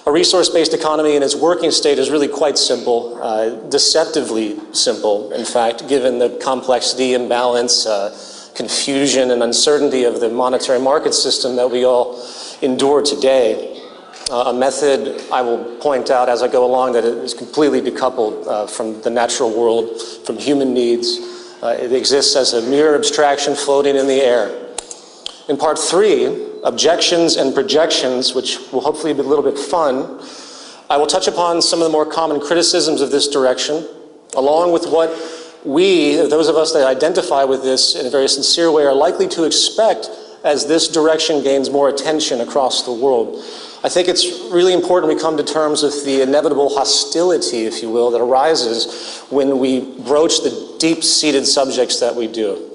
A resource-based economy in its working state is really quite simple, deceptively simple, in fact, given the complexity, imbalance, confusion, and uncertainty of the monetary market system that we all endure today. A method I will point out as I go along that is completely decoupled from the natural world, from human needs. It exists as a mere abstraction floating in the air. In part 3, objections and projections, which will hopefully be a little bit fun, I will touch upon some of the more common criticisms of this direction, along with what we, those of us that identify with this in a very sincere way, are likely to expect as this direction gains more attention across the world. I think it's really important we come to terms with the inevitable hostility, if you will, that arises when we broach the deep-seated subjects that we do.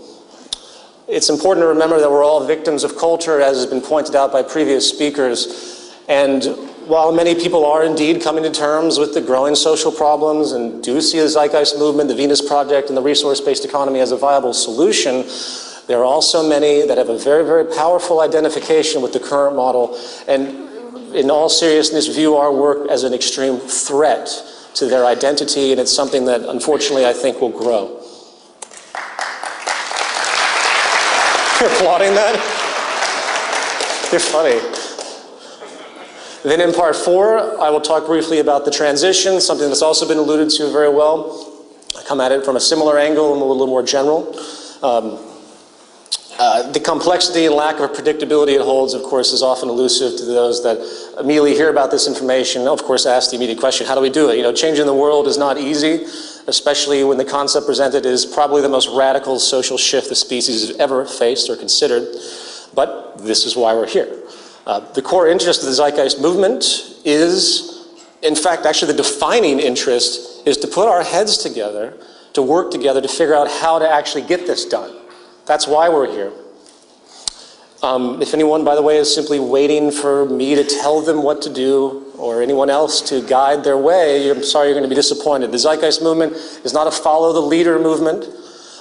It's important to remember that we're all victims of culture, as has been pointed out by previous speakers. And while many people are indeed coming to terms with the growing social problems and do see the Zeitgeist movement, the Venus Project, and the resource-based economy as a viable solution, there are also many that have a very, very powerful identification with the current model and, in all seriousness, view our work as an extreme threat to their identity, and it's something that, unfortunately, I think will grow. You're applauding that? You're funny. Then in part 4, I will talk briefly about the transition, something that's also been alluded to very well. I come at it from a similar angle and a little more general. The complexity and lack of predictability it holds, of course, is often elusive to those that immediately hear about this information. Of course, ask the immediate question, how do we do it? You know, changing the world is not easy, especially when the concept presented is probably the most radical social shift the species has ever faced or considered. But this is why we're here. The core interest of the Zeitgeist movement is, in fact, actually the defining interest is to put our heads together, to work together, to figure out how to actually get this done. That's why we're here. If anyone, by the way, is simply waiting for me to tell them what to do or anyone else to guide their way, I'm sorry, you're going to be disappointed. The Zeitgeist movement is not a follow the leader movement.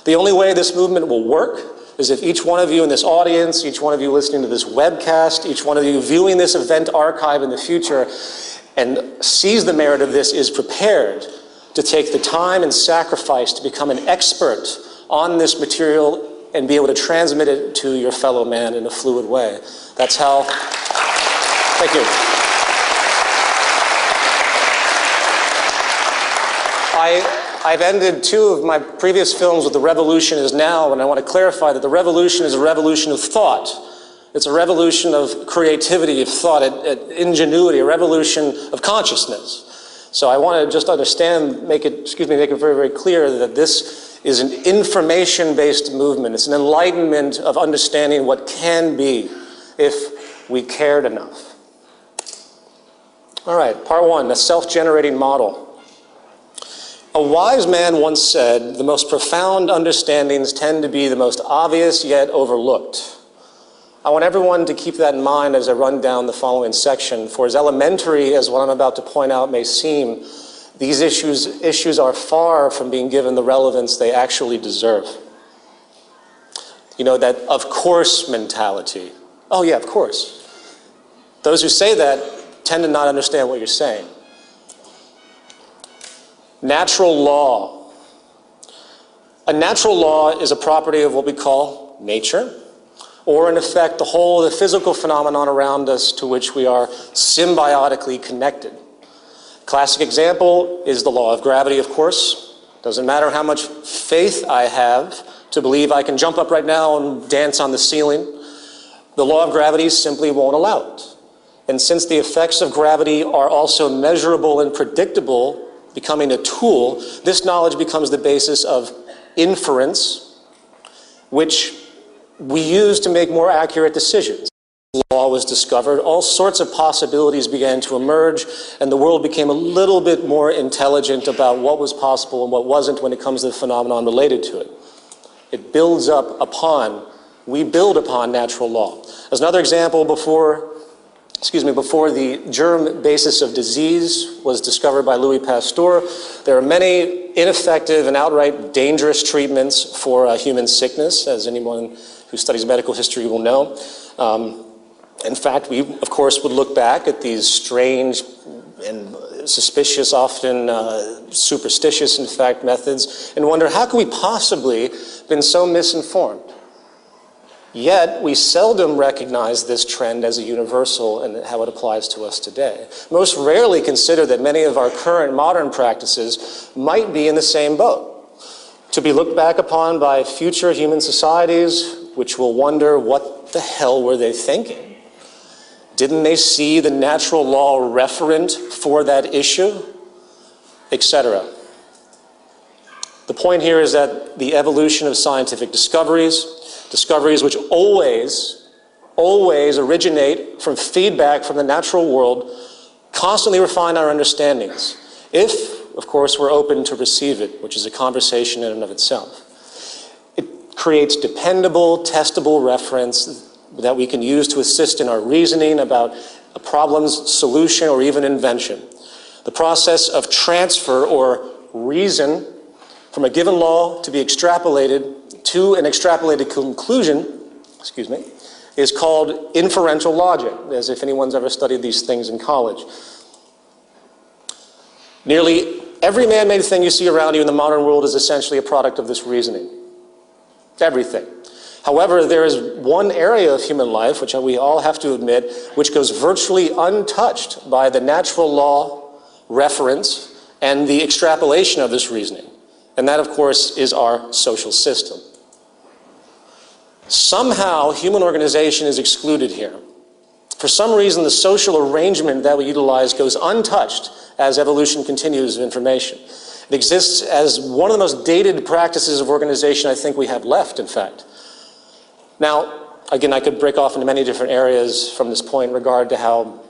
The only way this movement will work is if each one of you in this audience, each one of you listening to this webcast, each one of you viewing this event archive in the future and sees the merit of this is prepared to take the time and sacrifice to become an expert on this material and be able to transmit it to your fellow man in a fluid way. That's how, thank you. I've ended 2 of my previous films with the revolution is now, and I want to clarify that the revolution is a revolution of thought. It's a revolution of creativity, of thought, ingenuity, a revolution of consciousness. So I want to just understand, make it very, very clear that this is an information-based movement. It's an enlightenment of understanding what can be if we cared enough. All right, part 1, the self-generating model. A wise man once said, the most profound understandings tend to be the most obvious yet overlooked. I want everyone to keep that in mind as I run down the following section, for as elementary as what I'm about to point out may seem, these issues are far from being given the relevance they actually deserve. You know, that of course mentality. Oh yeah, of course. Those who say that tend to not understand what you're saying. Natural law. A natural law is a property of what we call nature, or in effect the whole of the physical phenomenon around us to which we are symbiotically connected. Classic example is the law of gravity, of course. Doesn't matter how much faith I have to believe I can jump up right now and dance on the ceiling. The law of gravity simply won't allow it. And since the effects of gravity are also measurable and predictable, becoming a tool, this knowledge becomes the basis of inference, which we use to make more accurate decisions. Law was discovered, all sorts of possibilities began to emerge, and the world became a little bit more intelligent about what was possible and what wasn't when it comes to the phenomenon related to it. It builds up upon, we build upon natural law. As another example, before the germ basis of disease was discovered by Louis Pasteur, there are many ineffective and outright dangerous treatments for human sickness, as anyone who studies medical history will know. In fact, we, of course, would look back at these strange suspicious, often superstitious, in fact, methods, and wonder, how could we possibly been so misinformed? Yet, we seldom recognize this trend as a universal and how it applies to us today. Most rarely consider that many of our current modern practices might be in the same boat, to be looked back upon by future human societies, which will wonder, what the hell were they thinking? Didn't they see the natural law referent for that issue? Etc. The point here is that the evolution of scientific discoveries which always originate from feedback from the natural world, constantly refine our understandings, if, of course, we're open to receive it, which is a conversation in and of itself. It creates dependable, testable reference that we can use to assist in our reasoning about a problem's solution or even invention. The process of transfer or reason from a given law to be extrapolated to an extrapolated conclusion, is called inferential logic, as if anyone's ever studied these things in college. Nearly every man-made thing you see around you in the modern world is essentially a product of this reasoning. Everything. However, there is one area of human life, which we all have to admit, which goes virtually untouched by the natural law reference and the extrapolation of this reasoning. And that, of course, is our social system. Somehow, human organization is excluded here. For some reason, the social arrangement that we utilize goes untouched as evolution continues of information. It exists as one of the most dated practices of organization I think we have left, in fact. Now, again, I could break off into many different areas from this point in regard to how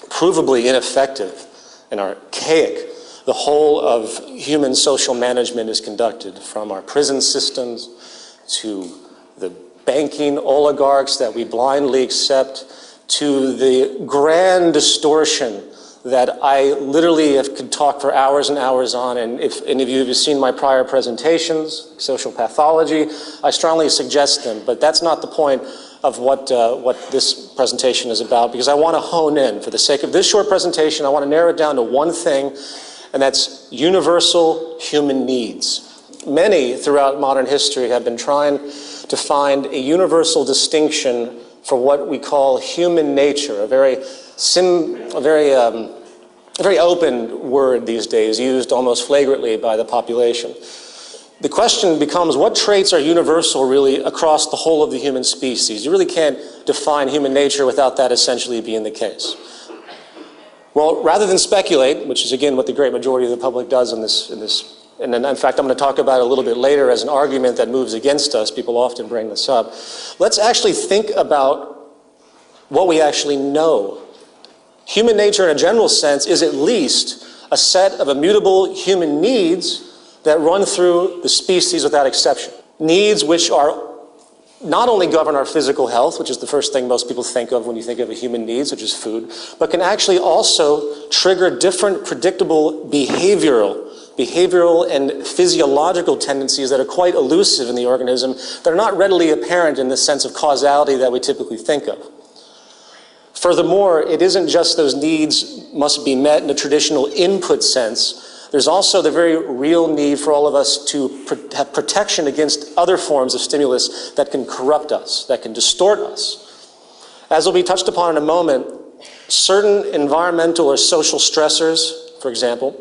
provably ineffective and archaic the whole of human social management is conducted, from our prison systems to the banking oligarchs that we blindly accept, to the grand distortion that I literally could talk for hours and hours on. And if any of you have seen my prior presentations, social pathology, I strongly suggest them. But that's not the point of what this presentation is about, because I want to hone in. For the sake of this short presentation, I want to narrow it down to one thing, and that's universal human needs. Many throughout modern history have been trying to find a universal distinction for what we call human nature, a very open word these days, used almost flagrantly by the population. The question becomes, what traits are universal really across the whole of the human species? You really can't define human nature without that essentially being the case. Well, rather than speculate, which is again what the great majority of the public does in this, and then in fact I'm going to talk about it a little bit later as an argument that moves against us, people often bring this up, let's actually think about what we actually know. Human nature in a general sense is at least a set of immutable human needs that run through the species without exception. Needs which are not only govern our physical health, which is the first thing most people think of when you think of a human need, such as food, but can actually also trigger different predictable behavioral and physiological tendencies that are quite elusive in the organism, that are not readily apparent in the sense of causality that we typically think of. Furthermore, it isn't just those needs must be met in a traditional input sense. There's also the very real need for all of us to have protection against other forms of stimulus that can corrupt us, that can distort us. As will be touched upon in a moment, certain environmental or social stressors, for example,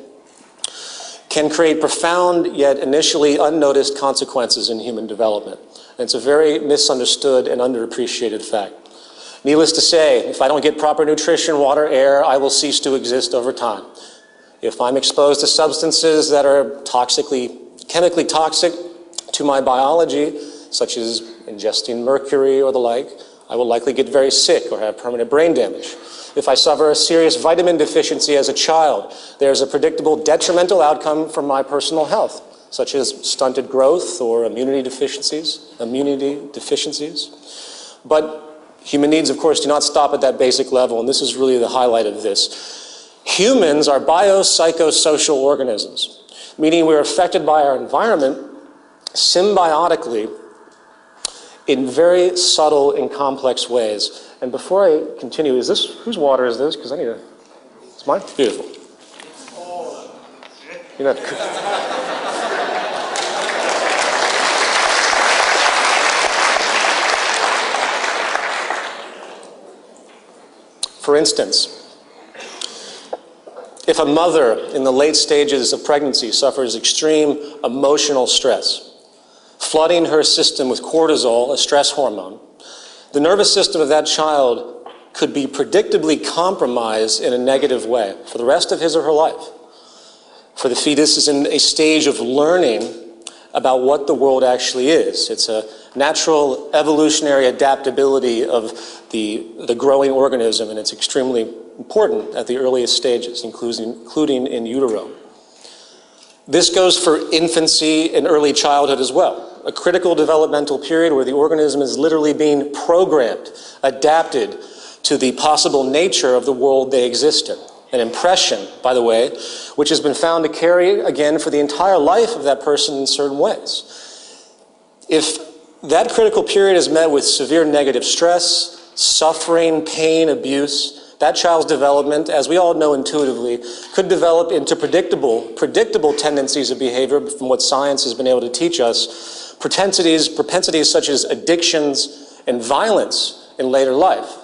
can create profound yet initially unnoticed consequences in human development. And it's a very misunderstood and underappreciated fact. Needless to say, if I don't get proper nutrition, water, air, I will cease to exist over time. If I'm exposed to substances that are chemically toxic to my biology, such as ingesting mercury or the like, I will likely get very sick or have permanent brain damage. If I suffer a serious vitamin deficiency as a child, there's a predictable detrimental outcome for my personal health, such as stunted growth or immunity deficiencies. But human needs, of course, do not stop at that basic level, and this is really the highlight of this. Humans are biopsychosocial organisms, meaning we're affected by our environment symbiotically in very subtle and complex ways. And before I continue, whose water is this? Because I need it's mine? Beautiful. You're not. For instance, if a mother in the late stages of pregnancy suffers extreme emotional stress, flooding her system with cortisol, a stress hormone, the nervous system of that child could be predictably compromised in a negative way for the rest of his or her life. For the fetus is in a stage of learning about what the world actually is. It's a natural evolutionary adaptability of the growing organism, and it's extremely important at the earliest stages, including in utero. This goes for infancy and early childhood as well, a critical developmental period where the organism is literally being programmed, adapted to the possible nature of the world they exist in. An impression, by the way, which has been found to carry, again, for the entire life of that person in certain ways. If that critical period is met with severe negative stress, suffering, pain, abuse, that child's development, as we all know intuitively, could develop into predictable tendencies of behavior from what science has been able to teach us, propensities such as addictions and violence in later life.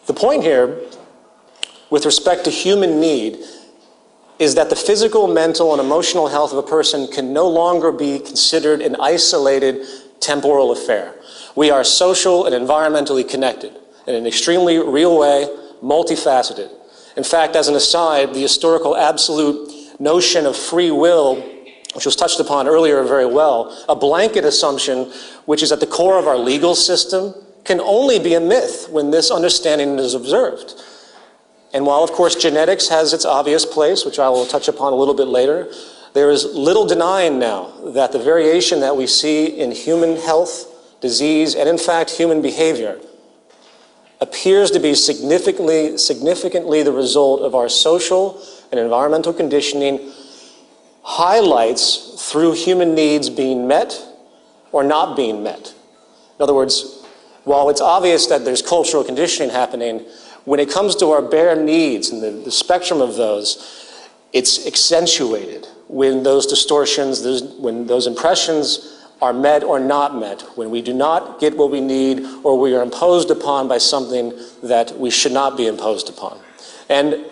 The point here, with respect to human need, is that the physical, mental, and emotional health of a person can no longer be considered an isolated temporal affair. We are social and environmentally connected in an extremely real way, multifaceted. In fact, as an aside, the historical absolute notion of free will, which was touched upon earlier very well, a blanket assumption which is at the core of our legal system, can only be a myth when this understanding is observed. And while, of course, genetics has its obvious place, which I will touch upon a little bit later, there is little denying now that the variation that we see in human health, disease, and in fact human behavior appears to be significantly the result of our social and environmental conditioning, highlights through human needs being met or not being met. In other words, while it's obvious that there's cultural conditioning happening, when it comes to our bare needs and the spectrum of those, it's accentuated when those distortions, when those impressions are met or not met, when we do not get what we need or we are imposed upon by something that we should not be imposed upon. And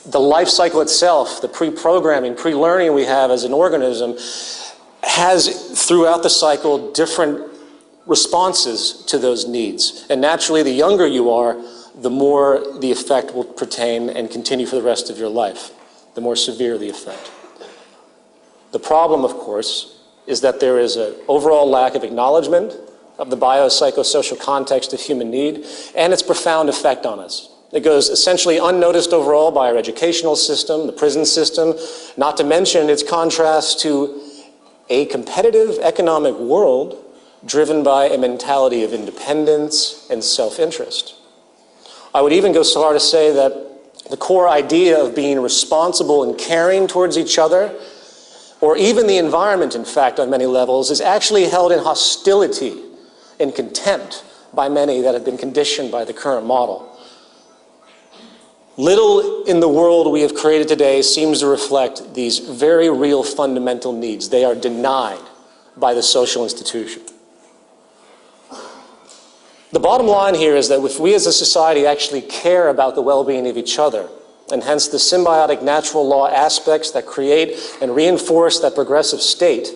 the life cycle itself, the pre-programming, pre-learning we have as an organism, has throughout the cycle different responses to those needs. And naturally, the younger you are, the more the effect will pertain and continue for the rest of your life, the more severe the effect. The problem, of course, is that there is an overall lack of acknowledgement of the biopsychosocial context of human need and its profound effect on us. It goes essentially unnoticed overall by our educational system, the prison system, not to mention its contrast to a competitive economic world driven by a mentality of independence and self-interest. I would even go so far to say that the core idea of being responsible and caring towards each other, or even the environment, in fact, on many levels, is actually held in hostility and contempt by many that have been conditioned by the current model. Little in the world we have created today seems to reflect these very real fundamental needs. They are denied by the social institution. The bottom line here is that if we as a society actually care about the well-being of each other, and hence the symbiotic natural law aspects that create and reinforce that progressive state,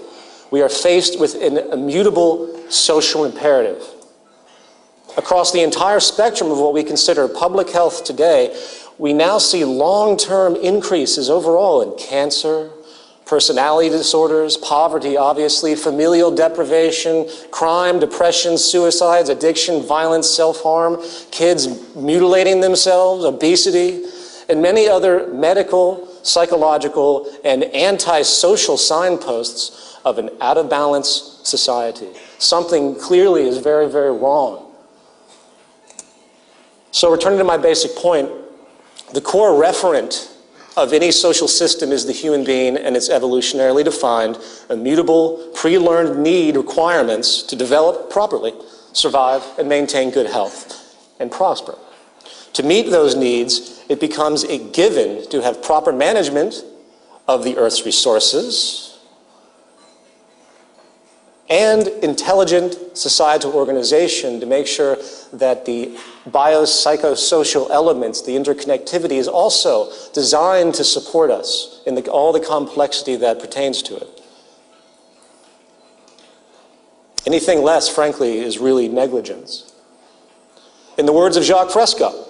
we are faced with an immutable social imperative. Across the entire spectrum of what we consider public health today, we now see long-term increases overall in cancer, personality disorders, poverty, obviously, familial deprivation, crime, depression, suicides, addiction, violence, self-harm, kids mutilating themselves, obesity, and many other medical, psychological, and anti-social signposts of an out-of-balance society. Something clearly is very, very wrong. So returning to my basic point, the core referent of any social system is the human being and its evolutionarily defined, immutable, pre-learned need requirements to develop properly, survive, and maintain good health, and prosper. To meet those needs, it becomes a given to have proper management of the Earth's resources and intelligent societal organization to make sure that the biopsychosocial elements, the interconnectivity, is also designed to support us in all the complexity that pertains to it. Anything less, frankly, is really negligence. In the words of Jacques Fresco,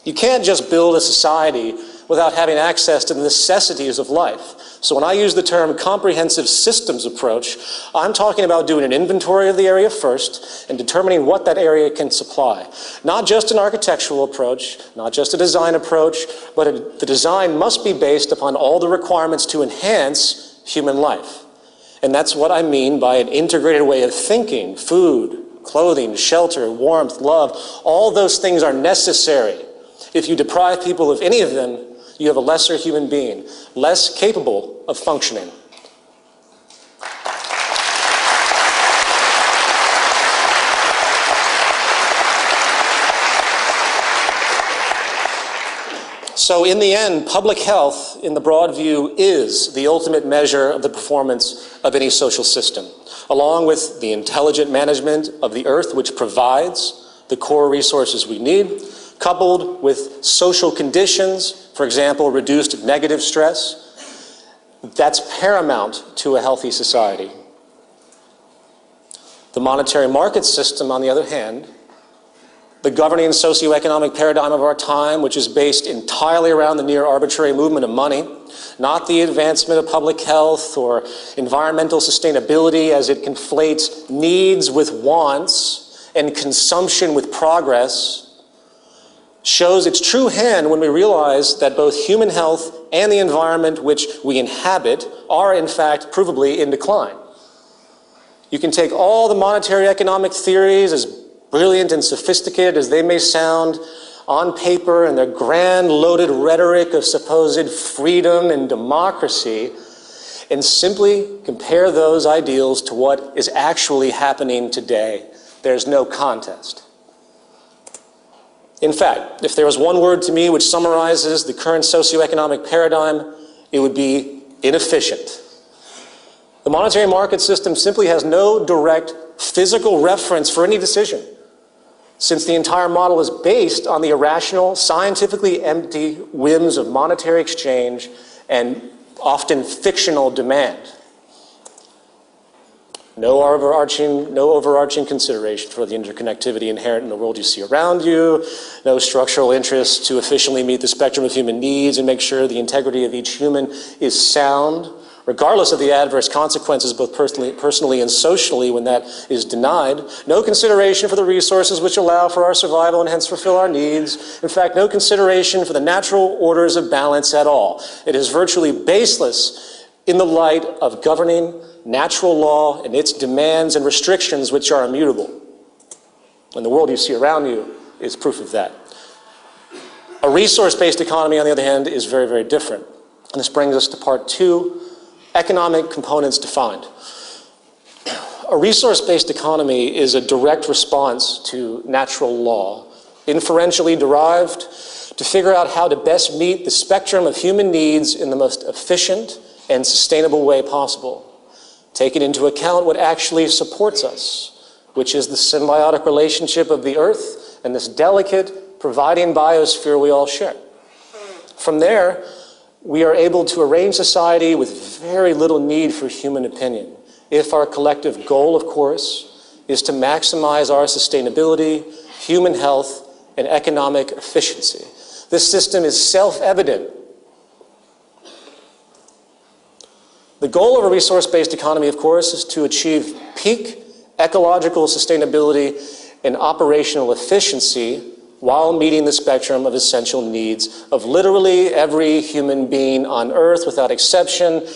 you can't just build a society without having access to the necessities of life. So when I use the term comprehensive systems approach, I'm talking about doing an inventory of the area first and determining what that area can supply. Not just an architectural approach, not just a design approach, but the design must be based upon all the requirements to enhance human life. And that's what I mean by an integrated way of thinking. Food, clothing, shelter, warmth, love, all those things are necessary. If you deprive people of any of them, you have a lesser human being, less capable of functioning. So in the end, public health, in the broad view, is the ultimate measure of the performance of any social system, along with the intelligent management of the Earth, which provides the core resources we need, coupled with social conditions, for example, reduced negative stress. That's paramount to a healthy society. The monetary market system, on the other hand, the governing socioeconomic paradigm of our time, which is based entirely around the near arbitrary movement of money, not the advancement of public health or environmental sustainability as it conflates needs with wants and consumption with progress, shows its true hand when we realize that both human health and the environment which we inhabit are in fact provably in decline. You can take all the monetary economic theories, as brilliant and sophisticated as they may sound on paper, and their grand loaded rhetoric of supposed freedom and democracy, and simply compare those ideals to what is actually happening today. There's no contest. In fact, if there was one word to me which summarizes the current socioeconomic paradigm, it would be inefficient. The monetary market system simply has no direct physical reference for any decision, since the entire model is based on the irrational, scientifically empty whims of monetary exchange and often fictional demand. No overarching consideration for the interconnectivity inherent in the world you see around you, no structural interest to efficiently meet the spectrum of human needs and make sure the integrity of each human is sound, regardless of the adverse consequences both personally and socially when that is denied. No consideration for the resources which allow for our survival and hence fulfill our needs. In fact, no consideration for the natural orders of balance at all. It is virtually baseless in the light of governing natural law and its demands and restrictions which are immutable. And the world you see around you is proof of that. A resource-based economy, on the other hand, is very, very different. And this brings us to part two, economic components defined. A resource-based economy is a direct response to natural law, inferentially derived, to figure out how to best meet the spectrum of human needs in the most efficient and sustainable way possible, taking into account what actually supports us, which is the symbiotic relationship of the Earth and this delicate, providing biosphere we all share. From there, we are able to arrange society with very little need for human opinion, if our collective goal, of course, is to maximize our sustainability, human health, and economic efficiency. This system is self-evident. The goal of a resource-based economy, of course, is to achieve peak ecological sustainability and operational efficiency while meeting the spectrum of essential needs of literally every human being on Earth without exception,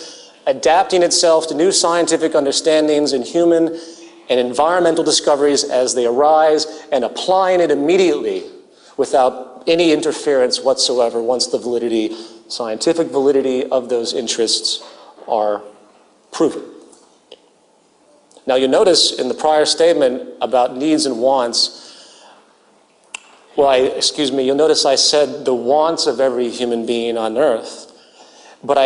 adapting itself to new scientific understandings in human and environmental discoveries as they arise, and applying it immediately without any interference whatsoever once the scientific validity of those interests are proven. Now, you notice in the prior statement about needs and wants, Well, excuse me, you'll notice I said the wants of every human being on earth, but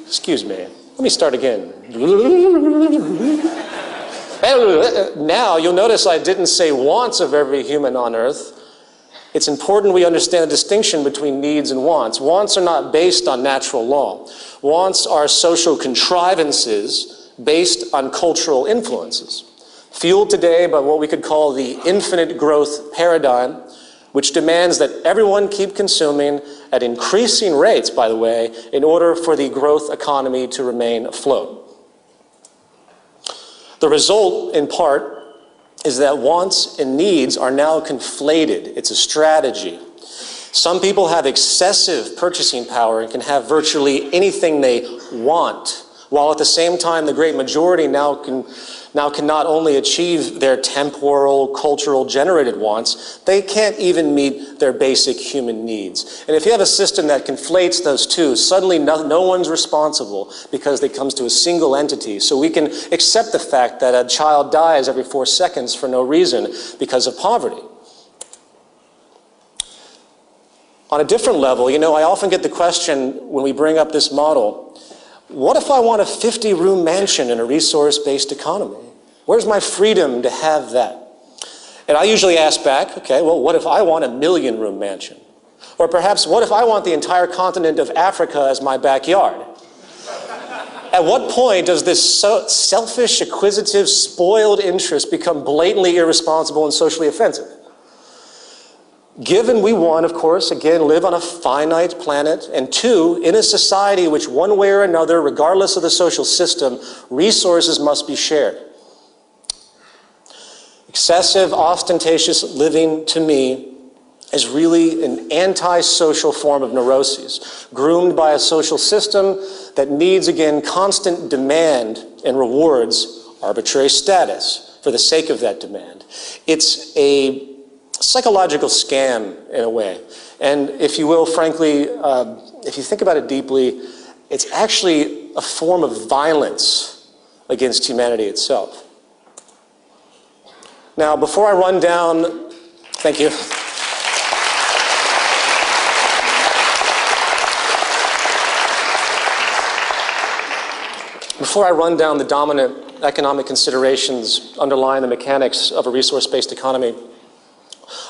excuse me, let me start again. Now, you'll notice I didn't say wants of every human on earth. It's important we understand the distinction between needs and wants. Wants are not based on natural law. Wants are social contrivances based on cultural influences, fueled today by what we could call the infinite growth paradigm, which demands that everyone keep consuming at increasing rates, by the way, in order for the growth economy to remain afloat. The result, in part, is that wants and needs are now conflated. It's a strategy. Some people have excessive purchasing power and can have virtually anything they want, while at the same time the great majority now can not only achieve their temporal, cultural generated wants, they can't even meet their basic human needs. And if you have a system that conflates those two, suddenly no one's responsible because it comes to a single entity. So we can accept the fact that a child dies every 4 seconds for no reason because of poverty. On a different level, you know, I often get the question when we bring up this model, what if I want a 50-room mansion in a resource-based economy? Where's my freedom to have that? And I usually ask back, okay, well, what if I want a 1,000,000-room mansion? Or perhaps, what if I want the entire continent of Africa as my backyard? At what point does this selfish, acquisitive, spoiled interest become blatantly irresponsible and socially offensive? Given we, one, of course, again, live on a finite planet, and two, in a society which one way or another, regardless of the social system, resources must be shared. Excessive, ostentatious living, to me, is really an anti-social form of neuroses, groomed by a social system that needs, again, constant demand and rewards arbitrary status for the sake of that demand. It's a psychological scam in a way. And if you will, frankly, if you think about it deeply, it's actually a form of violence against humanity itself. Now, before I run down, thank you. Before I run down the dominant economic considerations underlying the mechanics of a resource-based economy,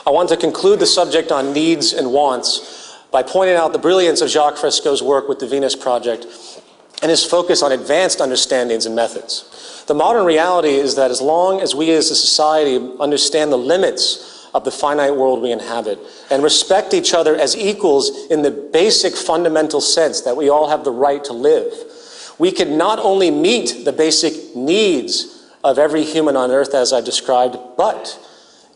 I want to conclude the subject on needs and wants by pointing out the brilliance of Jacques Fresco's work with the Venus Project and his focus on advanced understandings and methods. The modern reality is that as long as we as a society understand the limits of the finite world we inhabit and respect each other as equals in the basic fundamental sense that we all have the right to live, we can not only meet the basic needs of every human on earth as I've described, but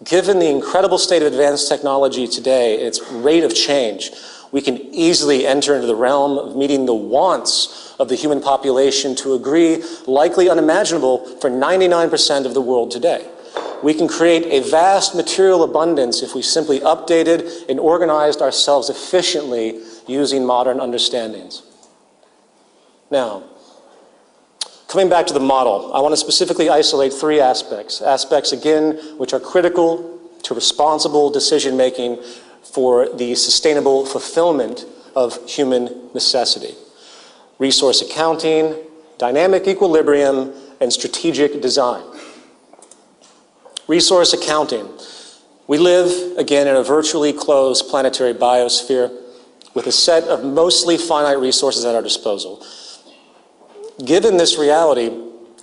given the incredible state of advanced technology today, its rate of change, we can easily enter into the realm of meeting the wants of the human population to a degree likely unimaginable for 99% of the world today. We can create a vast material abundance if we simply updated and organized ourselves efficiently using modern understandings. Now, coming back to the model, I want to specifically isolate 3 aspects. Aspects, again, which are critical to responsible decision-making for the sustainable fulfillment of human necessity. Resource accounting, dynamic equilibrium, and strategic design. Resource accounting. We live, again, in a virtually closed planetary biosphere with a set of mostly finite resources at our disposal. Given this reality,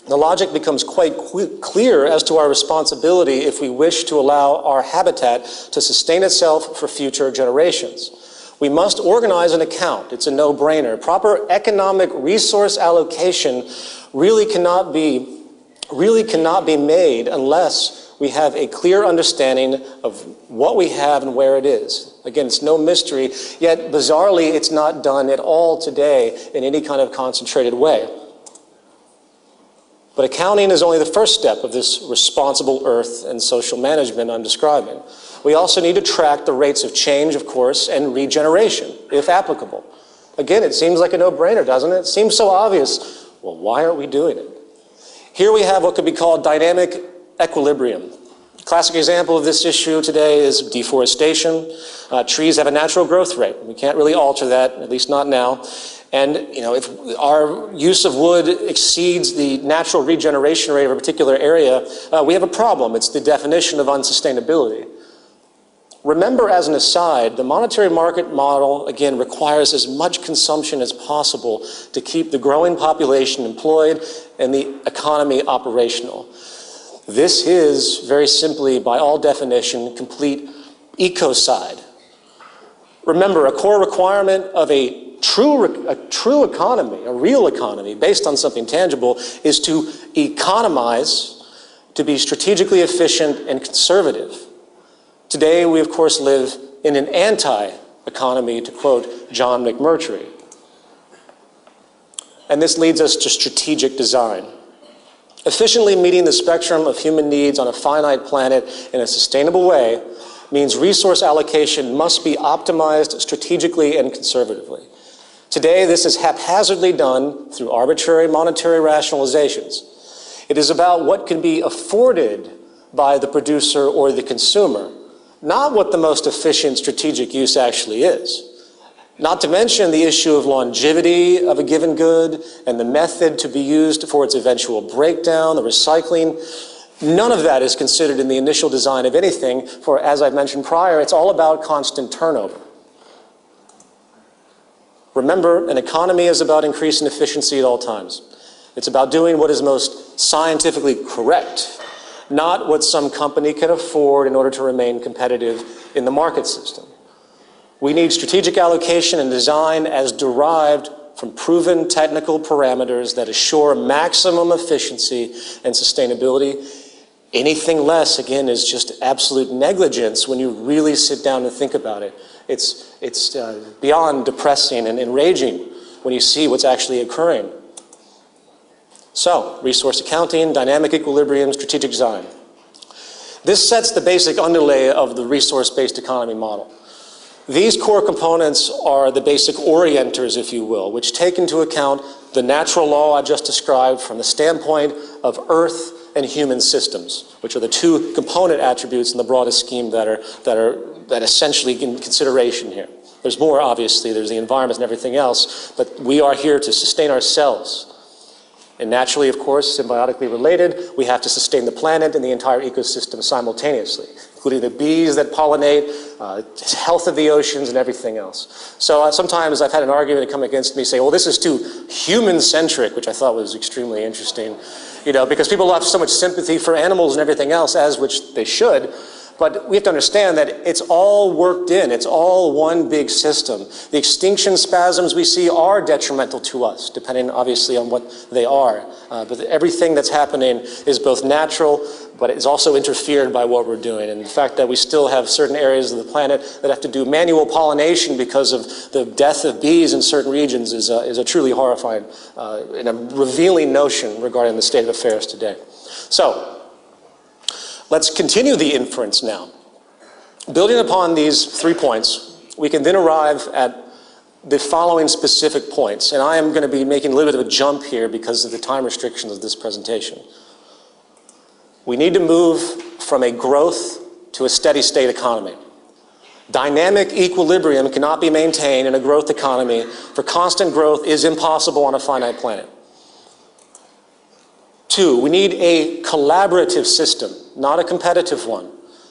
the logic becomes quite clear as to our responsibility if we wish to allow our habitat to sustain itself for future generations. We must organize an account. It's a no-brainer. Proper economic resource allocation really cannot be made unless we have a clear understanding of what we have and where it is. Again, it's no mystery, yet bizarrely, it's not done at all today in any kind of concentrated way. But accounting is only the first step of this responsible earth and social management I'm describing. We also need to track the rates of change, of course, and regeneration, if applicable. Again, it seems like a no-brainer, doesn't it? It seems so obvious. Well, why aren't we doing it? Here we have what could be called dynamic equilibrium. Classic example of this issue today is deforestation. Trees have a natural growth rate. We can't really alter that, at least not now. And if our use of wood exceeds the natural regeneration rate of a particular area, we have a problem. It's the definition of unsustainability. Remember, as an aside, the monetary market model, again, requires as much consumption as possible to keep the growing population employed and the economy operational. This is, very simply, by all definition, complete ecocide. Remember, a core requirement of a true economy, a real economy, based on something tangible, is to economize, to be strategically efficient and conservative. Today, we, of course, live in an anti-economy, to quote John McMurtry. And this leads us to strategic design. Efficiently meeting the spectrum of human needs on a finite planet in a sustainable way means resource allocation must be optimized strategically and conservatively. Today, this is haphazardly done through arbitrary monetary rationalizations. It is about what can be afforded by the producer or the consumer, not what the most efficient strategic use actually is. Not to mention the issue of longevity of a given good and the method to be used for its eventual breakdown, the recycling. None of that is considered in the initial design of anything, for, as I mentioned prior, it's all about constant turnover. Remember, an economy is about increasing efficiency at all times. It's about doing what is most scientifically correct, not what some company can afford in order to remain competitive in the market system. We need strategic allocation and design as derived from proven technical parameters that assure maximum efficiency and sustainability. Anything less, again, is just absolute negligence when you really sit down and think about it. It's beyond depressing and enraging when you see what's actually occurring. So, resource accounting, dynamic equilibrium, strategic design. This sets the basic underlay of the resource-based economy model. These core components are the basic orienters, if you will, which take into account the natural law I just described from the standpoint of Earth and human systems, which are the two component attributes in the broadest scheme that are essentially in consideration here. There's more, obviously, there's the environment and everything else, but we are here to sustain ourselves. And naturally, of course, symbiotically related, we have to sustain the planet and the entire ecosystem simultaneously, including the bees that pollinate, health of the oceans, and everything else. So sometimes I've had an argument come against me, say, well, this is too human-centric, which I thought was extremely interesting, because people have so much sympathy for animals and everything else, as which they should. But we have to understand that it's all worked in. It's all one big system. The extinction spasms we see are detrimental to us, depending obviously on what they are. But everything that's happening is both natural, but it's also interfered by what we're doing. And the fact that we still have certain areas of the planet that have to do manual pollination because of the death of bees in certain regions is a truly horrifying and a revealing notion regarding the state of affairs today. So, let's continue the inference now. Building upon these 3 points, we can then arrive at the following specific points. And I am going to be making a little bit of a jump here because of the time restrictions of this presentation. We need to move from a growth to a steady state economy. Dynamic equilibrium cannot be maintained in a growth economy, for constant growth is impossible on a finite planet. 2, we need a collaborative system, not a competitive one.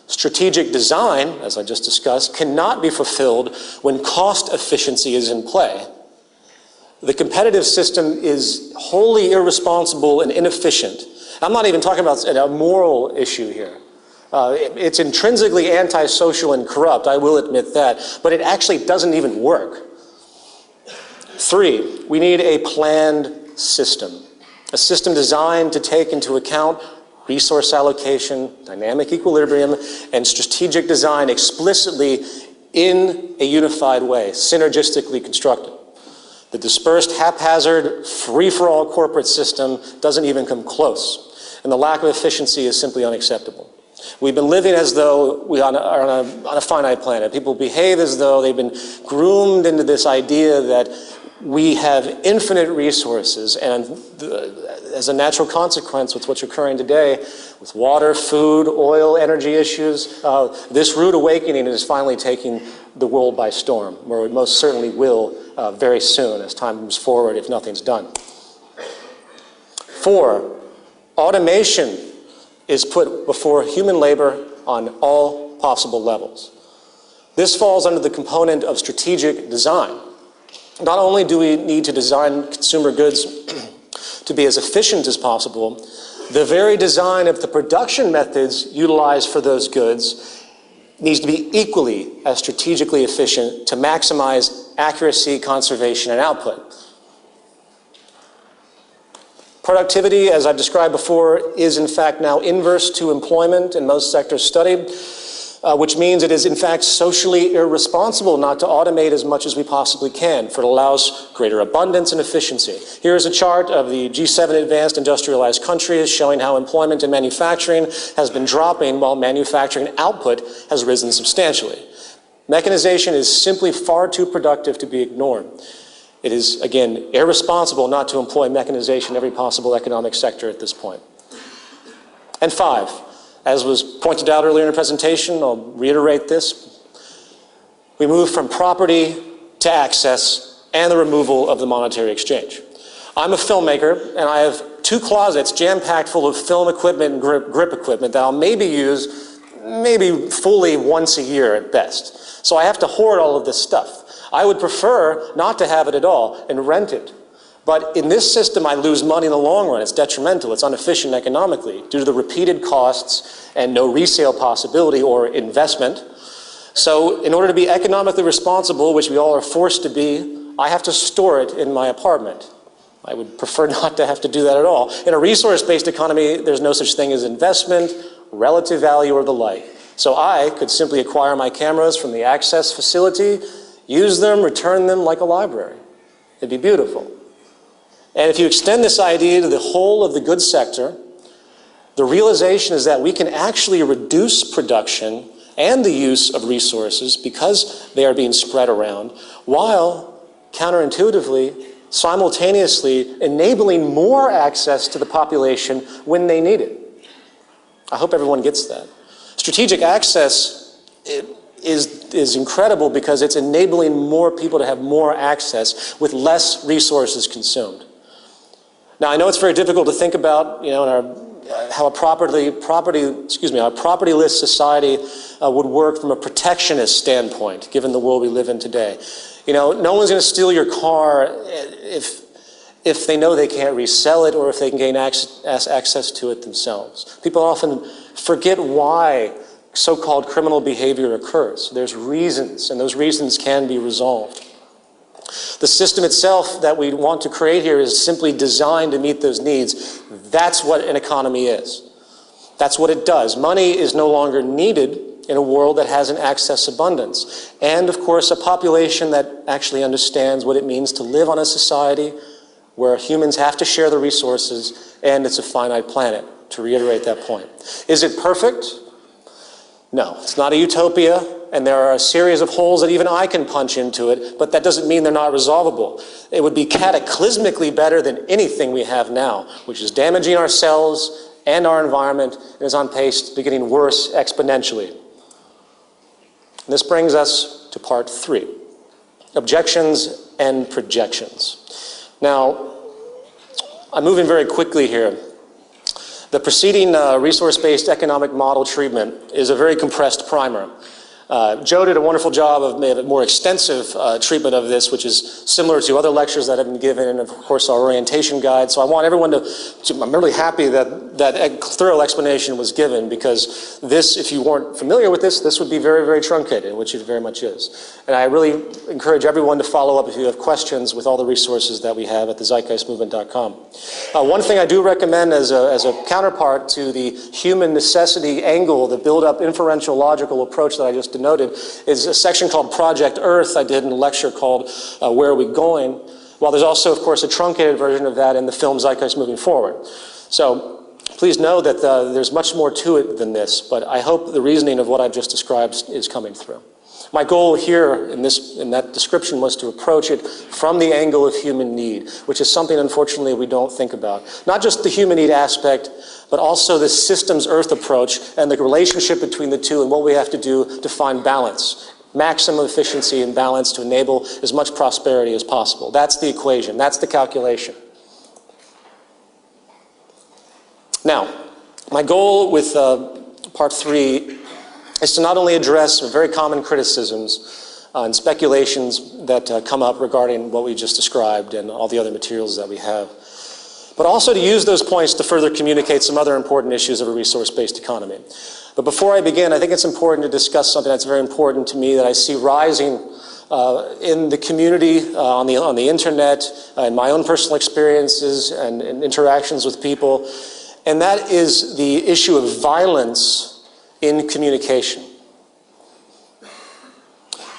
Strategic design, as I just discussed, cannot be fulfilled when cost efficiency is in play. The competitive system is wholly irresponsible and inefficient. I'm not even talking about a moral issue here. It's intrinsically antisocial and corrupt, I will admit that, but it actually doesn't even work. 3, we need a planned system. A system designed to take into account resource allocation, dynamic equilibrium, and strategic design explicitly in a unified way, synergistically constructed. The dispersed, haphazard, free-for-all corporate system doesn't even come close, and the lack of efficiency is simply unacceptable. We've been living as though we are on a finite planet. People behave as though they've been groomed into this idea that we have infinite resources, and as a natural consequence with what's occurring today, with water, food, oil, energy issues, this rude awakening is finally taking the world by storm, where it most certainly will very soon as time moves forward if nothing's done. 4, automation is put before human labor on all possible levels. This falls under the component of strategic design. Not only do we need to design consumer goods to be as efficient as possible, the very design of the production methods utilized for those goods needs to be equally as strategically efficient to maximize accuracy, conservation, and output. Productivity, as I've described before, is in fact now inverse to employment in most sectors studied, which means it is in fact socially irresponsible not to automate as much as we possibly can, for it allows greater abundance and efficiency. Here is a chart of the G7 advanced industrialized countries showing how employment in manufacturing has been dropping while manufacturing output has risen substantially. Mechanization is simply far too productive to be ignored. It is, again, irresponsible not to employ mechanization in every possible economic sector at this point. And 5, as was pointed out earlier in the presentation, I'll reiterate this, we move from property to access and the removal of the monetary exchange. I'm a filmmaker, and I have 2 closets jam-packed full of film equipment and grip equipment that I'll maybe use fully once a year at best. So I have to hoard all of this stuff. I would prefer not to have it at all and rent it. But in this system, I lose money in the long run. It's detrimental. It's inefficient economically due to the repeated costs and no resale possibility or investment. So in order to be economically responsible, which we all are forced to be, I have to store it in my apartment. I would prefer not to have to do that at all. In a resource-based economy, there's no such thing as investment, relative value, or the like. So I could simply acquire my cameras from the access facility, use them, return them like a library. It'd be beautiful. And if you extend this idea to the whole of the goods sector, the realization is that we can actually reduce production and the use of resources because they are being spread around, while counterintuitively, simultaneously enabling more access to the population when they need it. I hope everyone gets that. Strategic access is incredible because it's enabling more people to have more access with less resources consumed. Now, I know it's very difficult to think about, in how a propertyless society would work from a protectionist standpoint, given the world we live in today. No one's going to steal your car if they know they can't resell it or if they can gain access to it themselves. People often forget why so-called criminal behavior occurs. There's reasons, and those reasons can be resolved. The system itself that we want to create here is simply designed to meet those needs. That's what an economy is. That's what it does. Money is no longer needed in a world that has an access abundance. And, of course, a population that actually understands what it means to live on a society where humans have to share the resources and it's a finite planet, to reiterate that point. Is it perfect? No, it's not a utopia, and there are a series of holes that even I can punch into it, but that doesn't mean they're not resolvable. It would be cataclysmically better than anything we have now, which is damaging ourselves and our environment, and is on pace to getting worse exponentially. And this brings us to part 3, objections and projections. Now, I'm moving very quickly here. The preceding resource-based economic model treatment is a very compressed primer. Joe did a wonderful job of a more extensive treatment of this, which is similar to other lectures that have been given, and of course our orientation guide. So I want everyone I'm really happy that that thorough explanation was given, because this, if you weren't familiar with this would be very, very truncated, which it very much is. And I really encourage everyone to follow up if you have questions with all the resources that we have at thezeitgeistmovement.com. One thing I do recommend as a counterpart to the human necessity angle, the build-up inferential logical approach that I just noted, is a section called Project Earth I did in a lecture called Where Are We Going? While there's also, of course, a truncated version of that in the film Zeitgeist Moving Forward. So please know that there's much more to it than this, but I hope the reasoning of what I've just described is coming through. My goal here in that description was to approach it from the angle of human need, which is something, unfortunately, we don't think about. Not just the human need aspect, but also the systems Earth approach and the relationship between the two and what we have to do to find balance, maximum efficiency and balance to enable as much prosperity as possible. That's the equation. That's the calculation. Now, my goal with part 3 is to not only address some very common criticisms and speculations that come up regarding what we just described and all the other materials that we have, but also to use those points to further communicate some other important issues of a resource-based economy. But before I begin, I think it's important to discuss something that's very important to me that I see rising in the community, on the internet, in my own personal experiences and interactions with people, and that is the issue of violence in communication.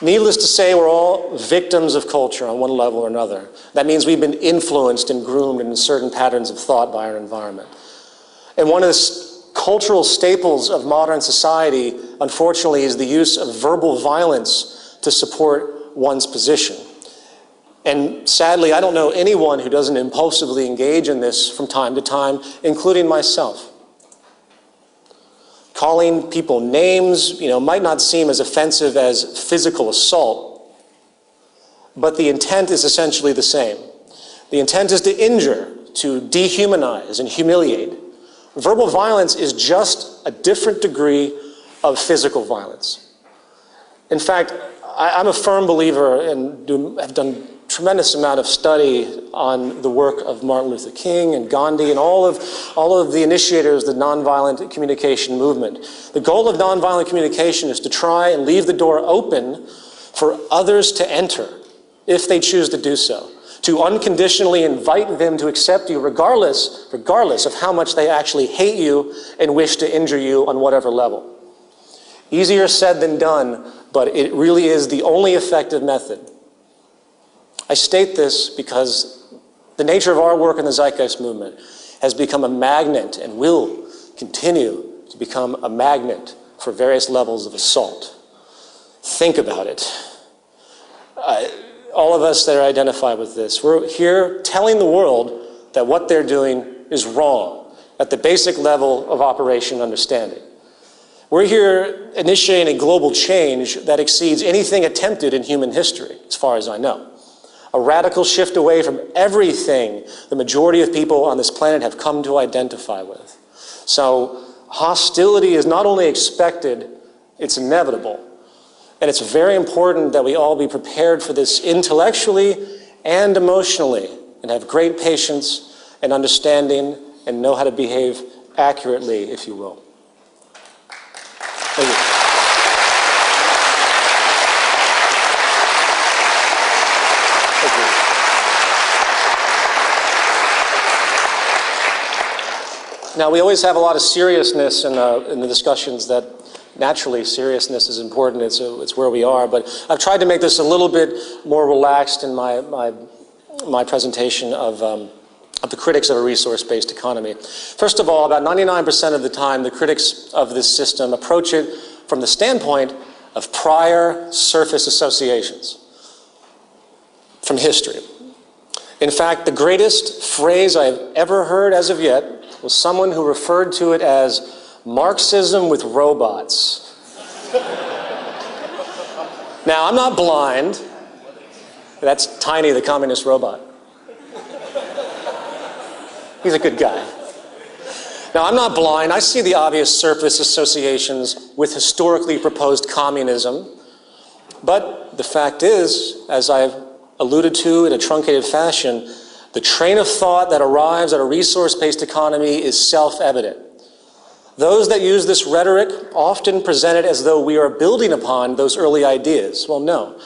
Needless to say, we're all victims of culture on one level or another. That means we've been influenced and groomed in certain patterns of thought by our environment. And one of the cultural staples of modern society, unfortunately, is the use of verbal violence to support one's position. And sadly, I don't know anyone who doesn't impulsively engage in this from time to time, including myself. Calling people names, might not seem as offensive as physical assault, but the intent is essentially the same. The intent is to injure, to dehumanize and humiliate. Verbal violence is just a different degree of physical violence. In fact, I'm a firm believer and have done tremendous amount of study on the work of Martin Luther King and Gandhi and all of the initiators of the nonviolent communication movement. The goal of nonviolent communication is to try and leave the door open for others to enter, if they choose to do so, to unconditionally invite them to accept you regardless of how much they actually hate you and wish to injure you on whatever level. Easier said than done, but it really is the only effective method. I state this because the nature of our work in the Zeitgeist movement has become a magnet and will continue to become a magnet for various levels of assault. Think about it. All of us that are identified with this, we're here telling the world that what they're doing is wrong at the basic level of operation understanding. We're here initiating a global change that exceeds anything attempted in human history, as far as I know. A radical shift away from everything the majority of people on this planet have come to identify with. So hostility is not only expected, it's inevitable. And it's very important that we all be prepared for this intellectually and emotionally and have great patience and understanding and know how to behave accurately, if you will. Thank you. Now, we always have a lot of seriousness in the discussions that, naturally, seriousness is important. It's where we are. But I've tried to make this a little bit more relaxed in my presentation of the critics of a resource-based economy. First of all, about 99% of the time, the critics of this system approach it from the standpoint of prior surface associations from history. In fact, the greatest phrase I've ever heard as of yet was someone who referred to it as Marxism with robots. Now, I'm not blind. That's Tiny, the communist robot. He's a good guy. Now, I'm not blind. I see the obvious surface associations with historically proposed communism. But the fact is, as I've alluded to in a truncated fashion, the train of thought that arrives at a resource-based economy is self-evident. Those that use this rhetoric often present it as though we are building upon those early ideas. Well, no.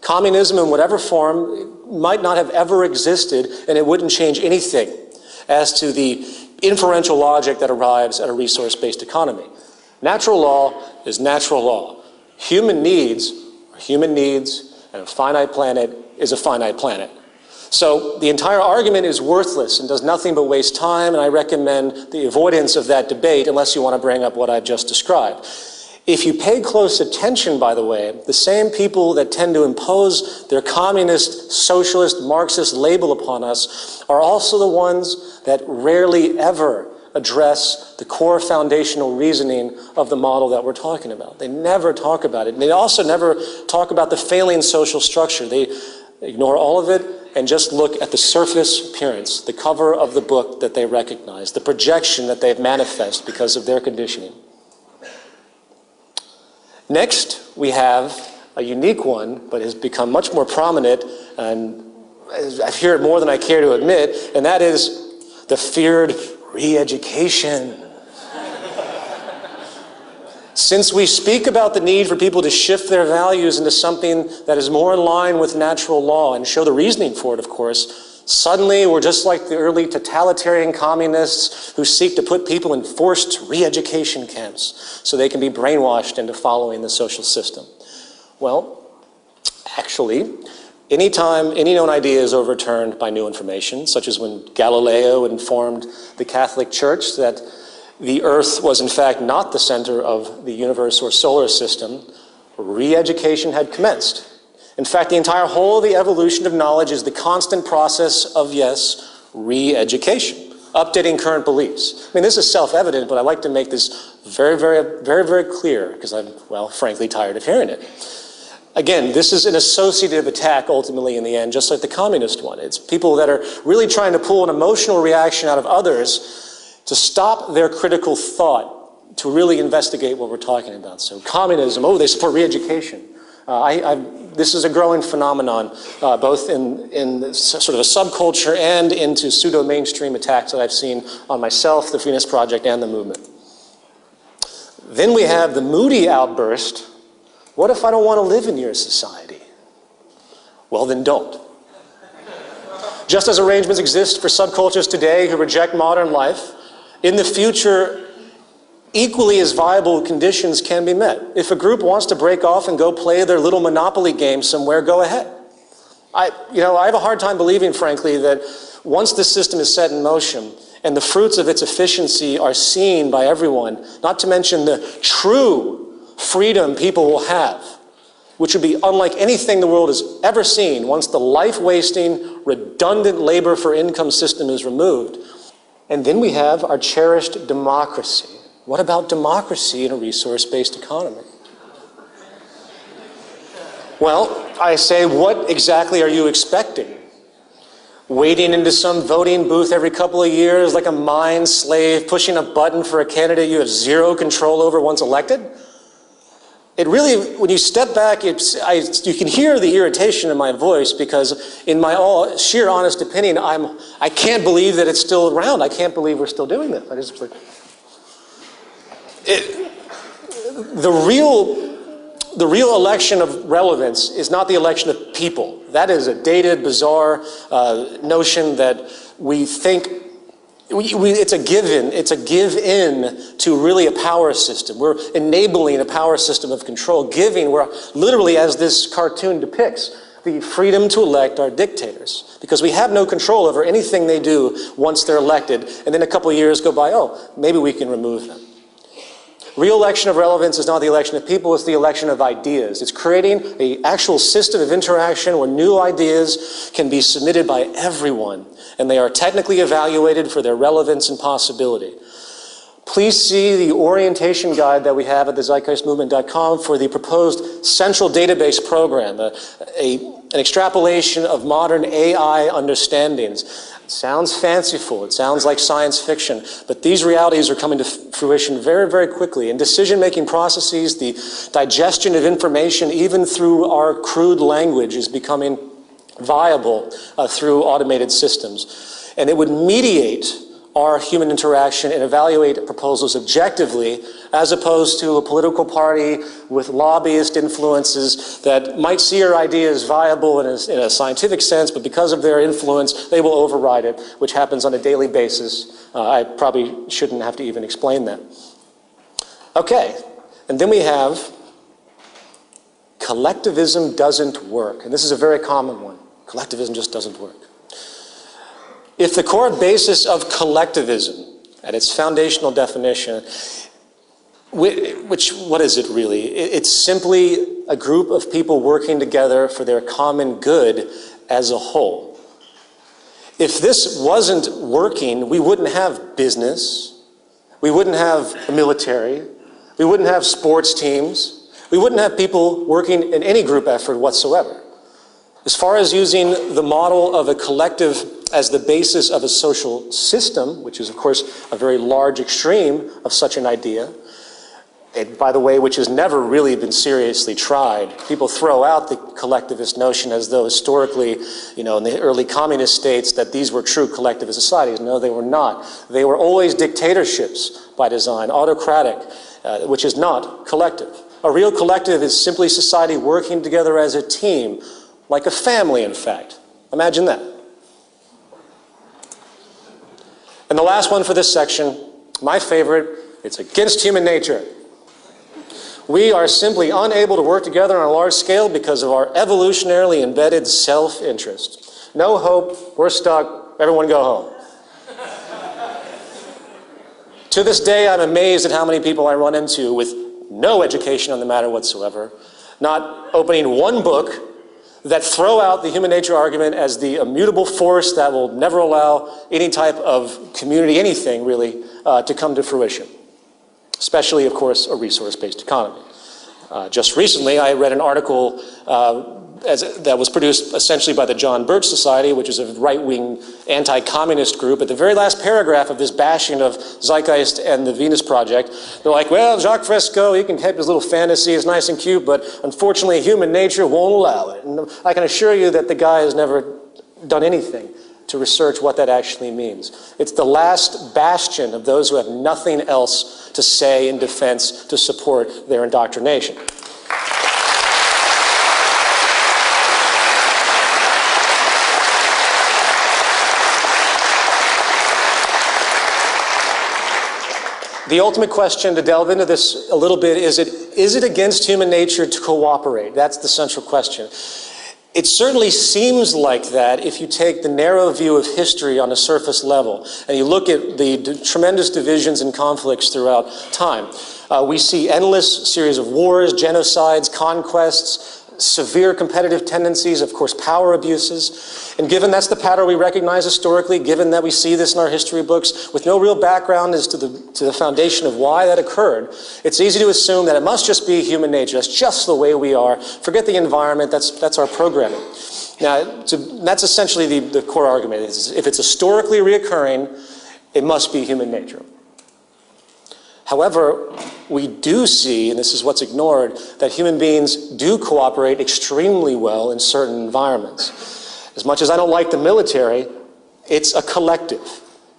Communism in whatever form might not have ever existed, and it wouldn't change anything as to the inferential logic that arrives at a resource-based economy. Natural law is natural law. Human needs are human needs, and a finite planet is a finite planet. So the entire argument is worthless and does nothing but waste time, and I recommend the avoidance of that debate unless you want to bring up what I've just described. If you pay close attention, by the way, the same people that tend to impose their communist, socialist, Marxist label upon us are also the ones that rarely ever address the core foundational reasoning of the model that we're talking about. They never talk about it. And they also never talk about the failing social structure. They ignore all of it and just look at the surface appearance, the cover of the book that they recognize, the projection that they've manifest because of their conditioning. Next, we have a unique one, but has become much more prominent, and I hear it more than I care to admit, and that is the feared re-education. Since we speak about the need for people to shift their values into something that is more in line with natural law and show the reasoning for it, of course, suddenly we're just like the early totalitarian communists who seek to put people in forced re-education camps so they can be brainwashed into following the social system. Well, actually, anytime any known idea is overturned by new information, such as when Galileo informed the Catholic Church that the Earth was in fact not the center of the universe or solar system, re-education had commenced. In fact, the entire whole of the evolution of knowledge is the constant process of, yes, re-education, updating current beliefs. I mean, this is self-evident, but I like to make this very, very, very, very clear because I'm, well, frankly, tired of hearing it. Again, this is an associative attack ultimately in the end, just like the communist one. It's people that are really trying to pull an emotional reaction out of others to stop their critical thought, to really investigate what we're talking about. So communism, oh, they support re-education. This is a growing phenomenon, both in sort of a subculture and into pseudo-mainstream attacks that I've seen on myself, the Freeness Project, and the movement. Then we have the moody outburst, what if I don't want to live in your society? Well, then don't. Just as arrangements exist for subcultures today who reject modern life, in the future, equally as viable conditions can be met. If a group wants to break off and go play their little Monopoly game somewhere, go ahead. I have a hard time believing, frankly, that once the system is set in motion and the fruits of its efficiency are seen by everyone, not to mention the true freedom people will have, which would be unlike anything the world has ever seen once the life-wasting, redundant labor for income system is removed. And then we have our cherished democracy. What about democracy in a resource-based economy? Well, I say, what exactly are you expecting? Wading into some voting booth every couple of years like a mind slave, pushing a button for a candidate you have zero control over once elected? It really, when you step back, you can hear the irritation in my voice because in my all sheer honest opinion, I can't believe that it's still around. I can't believe we're still doing this. The real election of relevance is not the election of people. That is a dated, bizarre notion that we think it's a give-in to really a power system. We're enabling a power system of control, we're literally, as this cartoon depicts, the freedom to elect our dictators. Because we have no control over anything they do once they're elected, and then a couple of years go by, oh, maybe we can remove them. Real election of relevance is not the election of people, it's the election of ideas. It's creating an actual system of interaction where new ideas can be submitted by everyone, and they are technically evaluated for their relevance and possibility. Please see the orientation guide that we have at thezeitgeistmovement.com for the proposed central database program, an extrapolation of modern AI understandings. It sounds fanciful, it sounds like science fiction, but these realities are coming to fruition very, very quickly. And decision-making processes, the digestion of information, even through our crude language, is becoming viable through automated systems. And it would mediate our human interaction and evaluate proposals objectively, as opposed to a political party with lobbyist influences that might see our ideas viable in a scientific sense, but because of their influence, they will override it, which happens on a daily basis. I probably shouldn't have to even explain that. Okay, and then we have collectivism doesn't work. And this is a very common one. Collectivism just doesn't work. If the core basis of collectivism, at its foundational definition, what is it really? It's simply a group of people working together for their common good as a whole. If this wasn't working, we wouldn't have business, we wouldn't have a military, we wouldn't have sports teams, we wouldn't have people working in any group effort whatsoever. As far as using the model of a collective as the basis of a social system, which is of course a very large extreme of such an idea, and by the way, which has never really been seriously tried. People throw out the collectivist notion as though historically, in the early communist states, that these were true collectivist societies. No, they were not. They were always dictatorships by design, autocratic, which is not collective. A real collective is simply society working together as a team, like a family, in fact. Imagine that. And the last one for this section, my favorite, it's against human nature. We are simply unable to work together on a large scale because of our evolutionarily embedded self-interest. No hope, we're stuck, everyone go home. To this day, I'm amazed at how many people I run into with no education on the matter whatsoever, not opening one book, that throw out the human nature argument as the immutable force that will never allow any type of community, anything really, to come to fruition. Especially, of course, a resource-based economy. Just recently, I read an article that was produced essentially by the John Birch Society, which is a right-wing anti-communist group. At the very last paragraph of this bashing of Zeitgeist and the Venus Project, they're like, well, Jacques Fresco, he can have his little fantasy, it's nice and cute, but unfortunately human nature won't allow it. And I can assure you that the guy has never done anything to research what that actually means. It's the last bastion of those who have nothing else to say in defense to support their indoctrination. The ultimate question, to delve into this a little bit, is it against human nature to cooperate? That's the central question. It certainly seems like that if you take the narrow view of history on a surface level and you look at the tremendous divisions and conflicts throughout time. We see endless series of wars, genocides, conquests, severe competitive tendencies, of course, power abuses. And given that's the pattern we recognize historically, given that we see this in our history books, with no real background as to the foundation of why that occurred, it's easy to assume that it must just be human nature. That's just the way we are. Forget the environment. That's our programming. Now, that's essentially the core argument. If it's historically reoccurring, it must be human nature. However, we do see, and this is what's ignored, that human beings do cooperate extremely well in certain environments. As much as I don't like the military, it's a collective.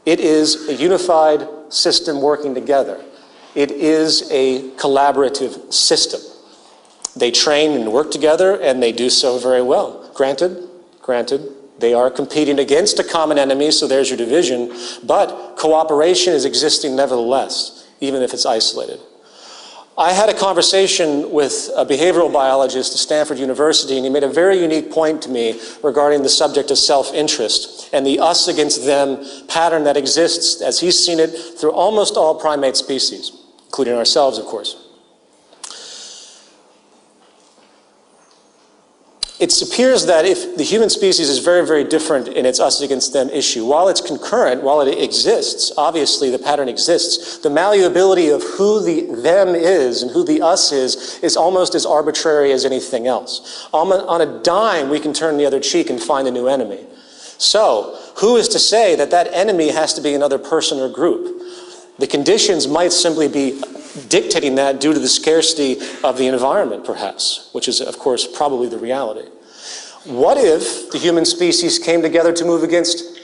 It is a unified system working together. It is a collaborative system. They train and work together, and they do so very well. Granted, they are competing against a common enemy, so there's your division, but cooperation is existing nevertheless, even if it's isolated. I had a conversation with a behavioral biologist at Stanford University, and he made a very unique point to me regarding the subject of self-interest and the us against them pattern that exists, as he's seen it, through almost all primate species, including ourselves, of course. It appears that if the human species is very, very different in its us against them issue, while it's concurrent, while it exists, obviously the pattern exists, the malleability of who the them is and who the us is almost as arbitrary as anything else. On a dime, we can turn the other cheek and find a new enemy. So, who is to say that that enemy has to be another person or group? The conditions might simply be dictating that due to the scarcity of the environment, perhaps, which is, of course, probably the reality. What if the human species came together to move against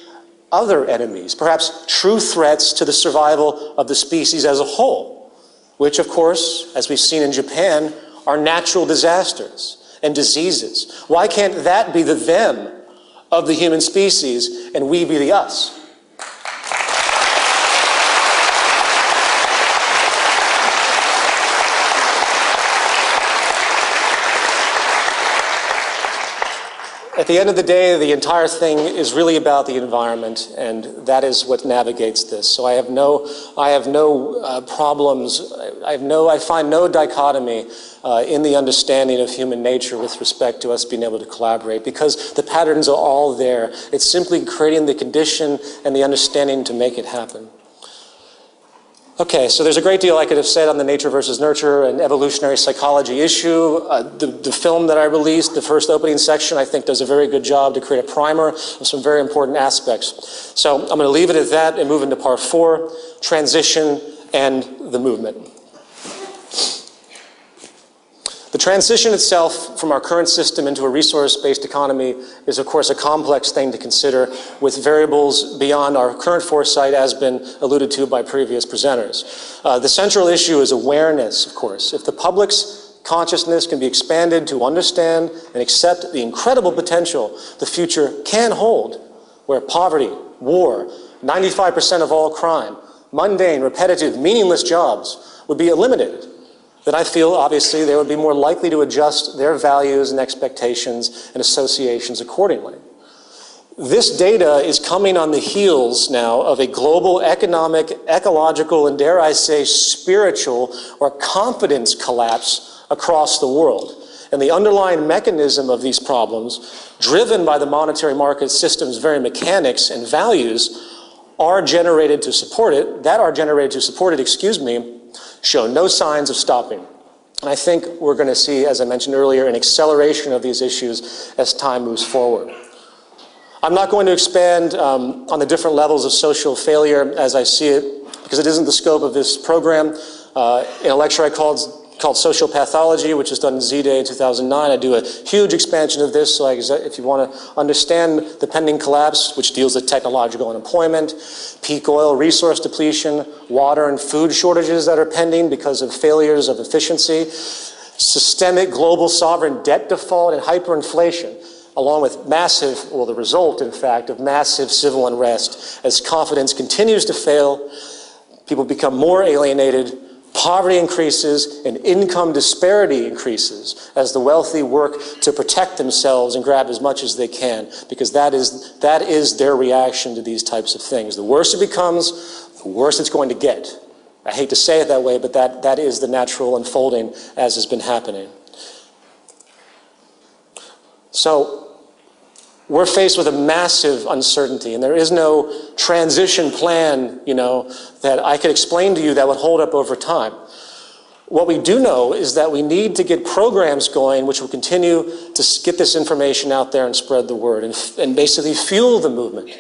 other enemies, perhaps true threats to the survival of the species as a whole, which, of course, as we've seen in Japan, are natural disasters and diseases? Why can't that be the them of the human species and we be the us? At the end of the day, the entire thing is really about the environment, and that is what navigates this. So I have no problems. I find no dichotomy in the understanding of human nature with respect to us being able to collaborate, because the patterns are all there. It's simply creating the condition and the understanding to make it happen. Okay, so there's a great deal I could have said on the nature versus nurture and evolutionary psychology issue. The film that I released, the first opening section, I think does a very good job to create a primer of some very important aspects. So I'm going to leave it at that and move into part 4, transition and the movement. The transition itself from our current system into a resource-based economy is, of course, a complex thing to consider with variables beyond our current foresight, as been alluded to by previous presenters. The central issue is awareness, of course. If the public's consciousness can be expanded to understand and accept the incredible potential the future can hold, where poverty, war, 95% of all crime, mundane, repetitive, meaningless jobs would be eliminated, then I feel, obviously, they would be more likely to adjust their values and expectations and associations accordingly. This data is coming on the heels now of a global economic, ecological, and dare I say, spiritual or confidence collapse across the world. And the underlying mechanism of these problems, driven by the monetary market system's very mechanics and values, are generated to support it, show no signs of stopping. And I think we're going to see, as I mentioned earlier, an acceleration of these issues as time moves forward. I'm not going to expand on the different levels of social failure as I see it, because it isn't the scope of this program. In a lecture I called Social Pathology, which was done in Z-Day in 2009. I do a huge expansion of this, so if you want to understand the pending collapse, which deals with technological unemployment, peak oil resource depletion, water and food shortages that are pending because of failures of efficiency, systemic global sovereign debt default and hyperinflation, along with the result, in fact, of massive civil unrest. As confidence continues to fail, people become more alienated, poverty increases, and income disparity increases as the wealthy work to protect themselves and grab as much as they can, because that is their reaction to these types of things. The worse it becomes, the worse it's going to get. I hate to say it that way, but that is the natural unfolding as has been happening. So we're faced with a massive uncertainty, and there is no transition plan, that I could explain to you that would hold up over time. What we do know is that we need to get programs going which will continue to get this information out there and spread the word and basically fuel the movement.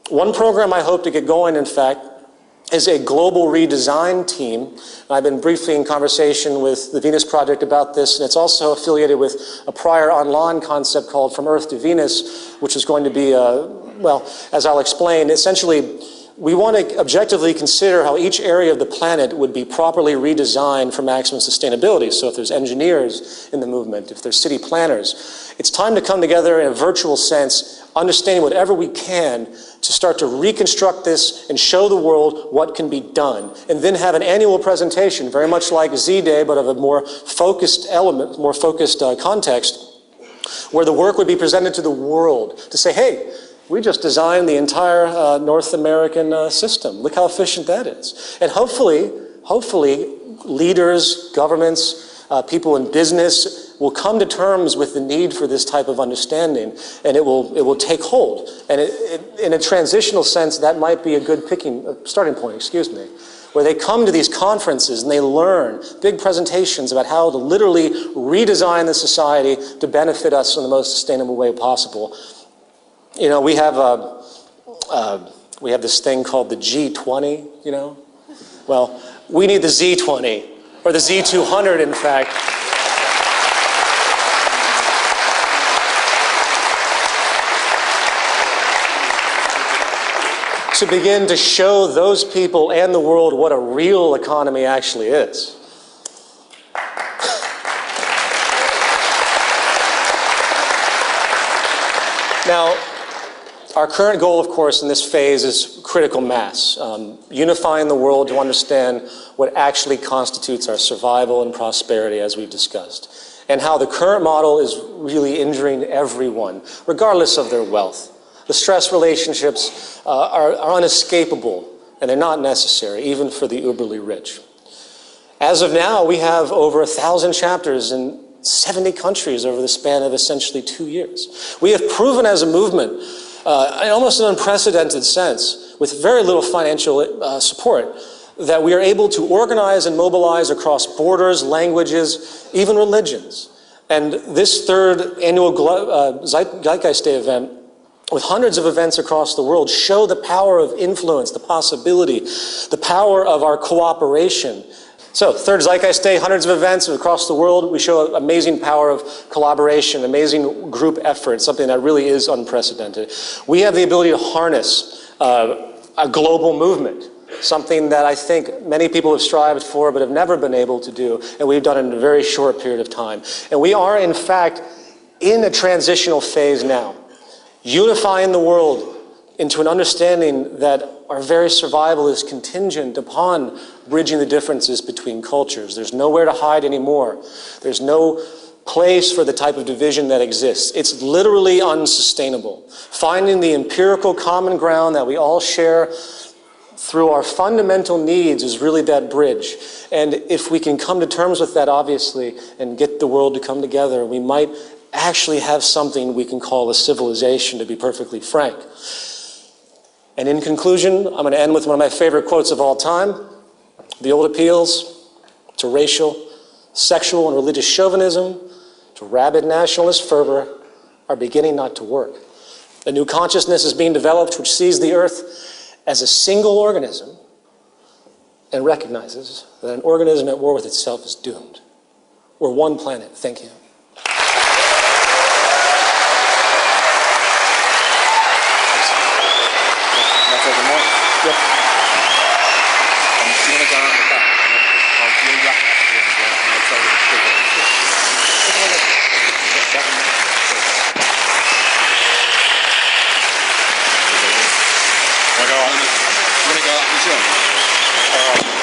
One program I hope to get going, in fact, is a global redesign team. I've been briefly in conversation with the Venus Project about this, and it's also affiliated with a prior online concept called From Earth to Venus, which is going to be, as I'll explain, essentially, we want to objectively consider how each area of the planet would be properly redesigned for maximum sustainability. So if there's engineers in the movement, if there's city planners, it's time to come together in a virtual sense, understanding whatever we can to start to reconstruct this and show the world what can be done. And then have an annual presentation, very much like Z-Day, but of a more focused element, more focused context, where the work would be presented to the world to say, hey, we just designed the entire North American system. Look how efficient that is. And hopefully, leaders, governments, people in business will come to terms with the need for this type of understanding, and it will take hold. And in a transitional sense, that might be a good starting point, where they come to these conferences and they learn big presentations about how to literally redesign the society to benefit us in the most sustainable way possible. We have this thing called the G20, Well, we need the Z20, or the Z200, in fact. To begin to show those people and the world what a real economy actually is. Now, our current goal, of course, in this phase is critical mass, unifying the world to understand what actually constitutes our survival and prosperity, as we've discussed. and how the current model is really injuring everyone, regardless of their wealth. The stress relationships are unescapable, and they're not necessary, even for the uberly rich. As of now, we have over 1,000 chapters in 70 countries over the span of essentially 2 years. We have proven as a movement, in almost an unprecedented sense, with very little financial support, that we are able to organize and mobilize across borders, languages, even religions. And this third annual Zeitgeist Day event, with hundreds of events across the world, show the power of influence, the possibility, the power of our cooperation. So, third Zeitgeist Day, hundreds of events across the world. We show amazing power of collaboration, amazing group effort, something that really is unprecedented. We have the ability to harness a global movement, something that I think many people have strived for but have never been able to do, and we've done it in a very short period of time. And we are, in fact, in a transitional phase now, unifying the world into an understanding that our very survival is contingent upon bridging the differences between cultures. There's nowhere to hide anymore. There's no place for the type of division that exists. It's literally unsustainable. Finding the empirical common ground that we all share through our fundamental needs is really that bridge. And if we can come to terms with that, obviously, and get the world to come together, we might actually have something we can call a civilization, to be perfectly frank. And in conclusion, I'm going to end with one of my favorite quotes of all time. The old appeals to racial, sexual, and religious chauvinism, to rabid nationalist fervor, are beginning not to work. A new consciousness is being developed which sees the earth as a single organism and recognizes that an organism at war with itself is doomed. We're one planet. Thank you. Yep. I'm gonna go out. I'm gonna go out.